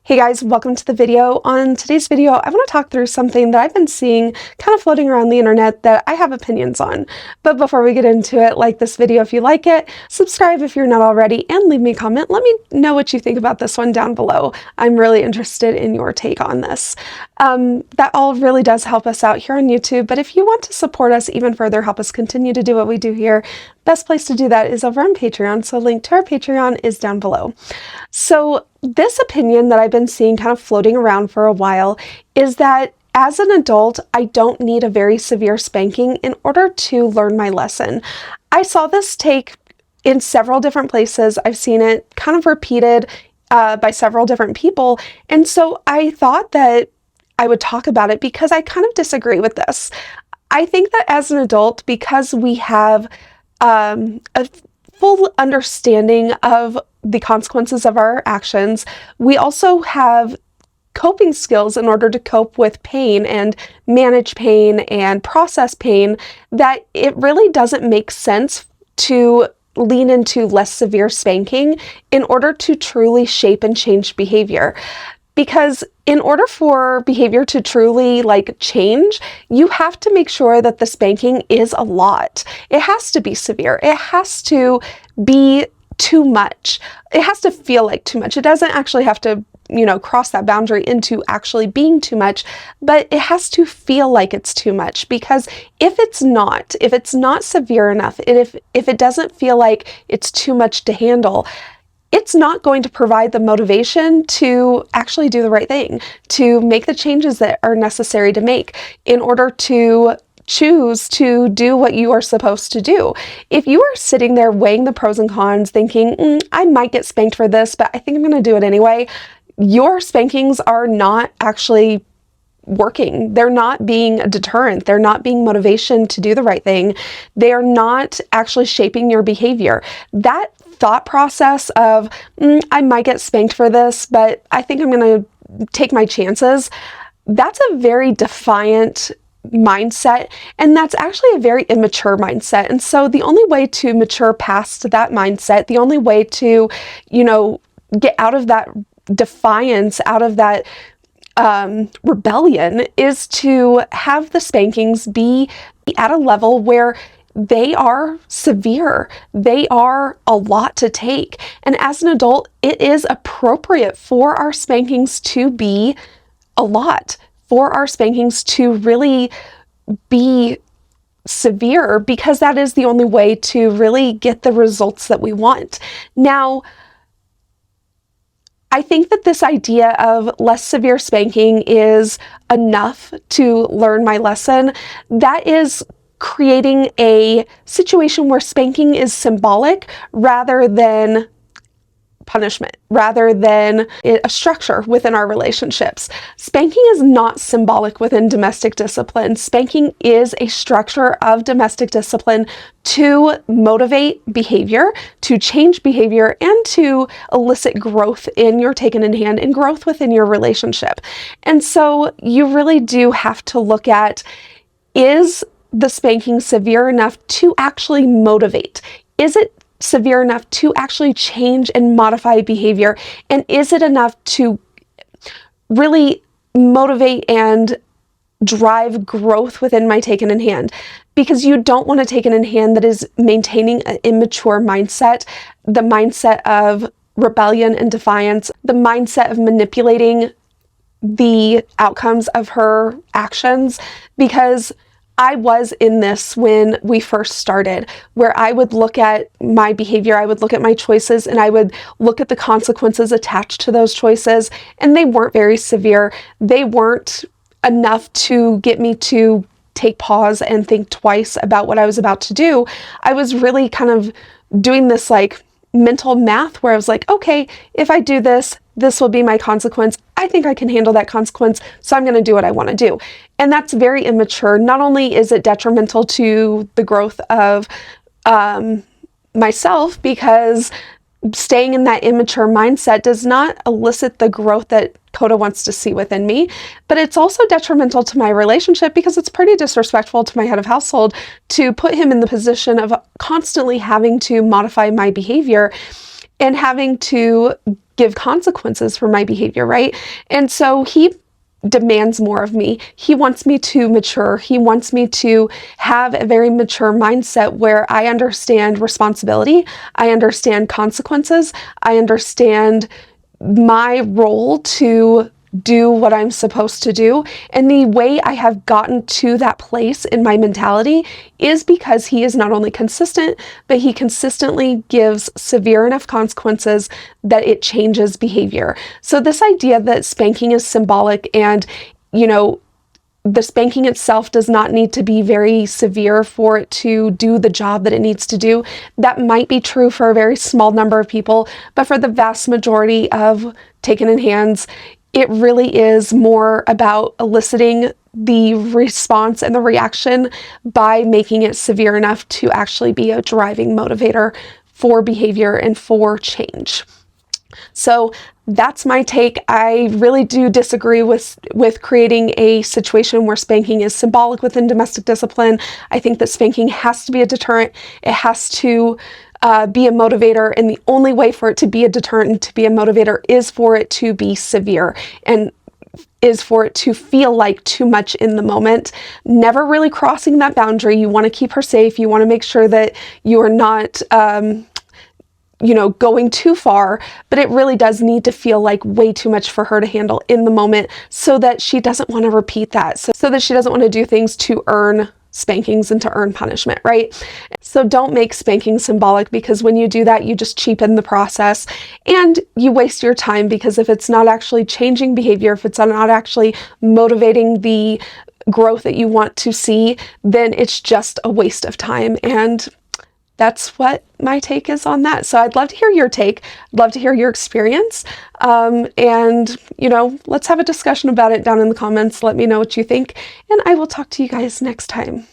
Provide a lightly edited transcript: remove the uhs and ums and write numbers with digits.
Hey guys, welcome to the video. On today's video, I want to talk through something that I've been seeing kind of floating around the internet that I have opinions on. But before we get into it, like this video if you like it, subscribe if you're not already, and leave me a comment. Let me know what you think about this one down below. I'm really interested in your take on this. That all really does help us out here on YouTube, but if you want to support us even further, help us continue to do what we do here, best place to do that is over on Patreon, so link to our Patreon is down below. So this opinion that I've been seeing kind of floating around for a while is that as an adult, I don't need a very severe spanking in order to learn my lesson. I saw this take in several different places. I've seen it kind of repeated by several different people, and so I thought that I would talk about it because I kind of disagree with this. I think that as an adult, because we have a full understanding of the consequences of our actions, we also have coping skills in order to cope with pain and manage pain and process pain, that it really doesn't make sense to lean into less severe spanking in order to truly shape and change behavior. Because in order for behavior to truly change, you have to make sure that the spanking is a lot. It has to be severe. It has to be too much. It has to feel like too much. It doesn't actually have to, cross that boundary into actually being too much, but it has to feel like it's too much. Because if it's not severe enough, and if it doesn't feel like it's too much to handle, it's not going to provide the motivation to actually do the right thing, to make the changes that are necessary to make in order to choose to do what you are supposed to do. If you are sitting there weighing the pros and cons, thinking, I might get spanked for this, but I think I'm going to do it anyway, your spankings are not actually working. They're not being a deterrent. They're not being motivation to do the right thing. They are not actually shaping your behavior. That thought process of, I might get spanked for this, but I think I'm going to take my chances, that's a very defiant mindset, and that's actually a very immature mindset. And so the only way to mature past that mindset, the only way to, get out of that defiance, out of that rebellion, is to have the spankings be at a level where they are severe. They are a lot to take. And as an adult, it is appropriate for our spankings to be a lot, for our spankings to really be severe, because that is the only way to really get the results that we want. Now, I think that this idea of less severe spanking is enough to learn my lesson. That is creating a situation where spanking is symbolic rather than punishment, rather than a structure within our relationships. Spanking is not symbolic within domestic discipline. Spanking is a structure of domestic discipline to motivate behavior, to change behavior, and to elicit growth in your taken in hand and growth within your relationship. And so you really do have to look at, is the spanking severe enough to actually motivate? Is it severe enough to actually change and modify behavior? And is it enough to really motivate and drive growth within my taken in hand? Because you don't want a taken in hand that is maintaining an immature mindset, the mindset of rebellion and defiance, the mindset of manipulating the outcomes of her actions. Because I was in this when we first started, where I would look at my behavior, I would look at my choices, and I would look at the consequences attached to those choices, and they weren't very severe. They weren't enough to get me to take pause and think twice about what I was about to do. I was really kind of doing this mental math where I was like, okay, if I do this, this will be my consequence. I think I can handle that consequence, so I'm going to do what I want to do. And that's very immature. Not only is it detrimental to the growth of myself, because staying in that immature mindset does not elicit the growth that Coda wants to see within me, but it's also detrimental to my relationship, because it's pretty disrespectful to my head of household to put him in the position of constantly having to modify my behavior and having to give consequences for my behavior, right? And so he demands more of me. He wants me to mature. He wants me to have a very mature mindset where I understand responsibility, I understand consequences, I understand my role to do what I'm supposed to do. And the way I have gotten to that place in my mentality is because he is not only consistent, but he consistently gives severe enough consequences that it changes behavior. So this idea that spanking is symbolic and, you know, the spanking itself does not need to be very severe for it to do the job that it needs to do. That might be true for a very small number of people, but for the vast majority of taken in hands, it really is more about eliciting the response and the reaction by making it severe enough to actually be a driving motivator for behavior and for change. So that's my take. I really do disagree with creating a situation where spanking is symbolic within domestic discipline. I think that spanking has to be a deterrent. It has to be a motivator, and the only way for it to be a deterrent and to be a motivator is for it to be severe and is for it to feel like too much in the moment, never really crossing that boundary. You want to keep her safe. You want to make sure that you are not going too far, but it really does need to feel like way too much for her to handle in the moment so that she doesn't want to repeat that, so that she doesn't want to do things to earn spankings and to earn punishment, right? So don't make spanking symbolic, because when you do that, you just cheapen the process and you waste your time, because if it's not actually changing behavior, if it's not actually motivating the growth that you want to see, then it's just a waste of time. And that's what my take is on that. So I'd love to hear your take. I'd love to hear your experience. And, let's have a discussion about it down in the comments. Let me know what you think, and I will talk to you guys next time.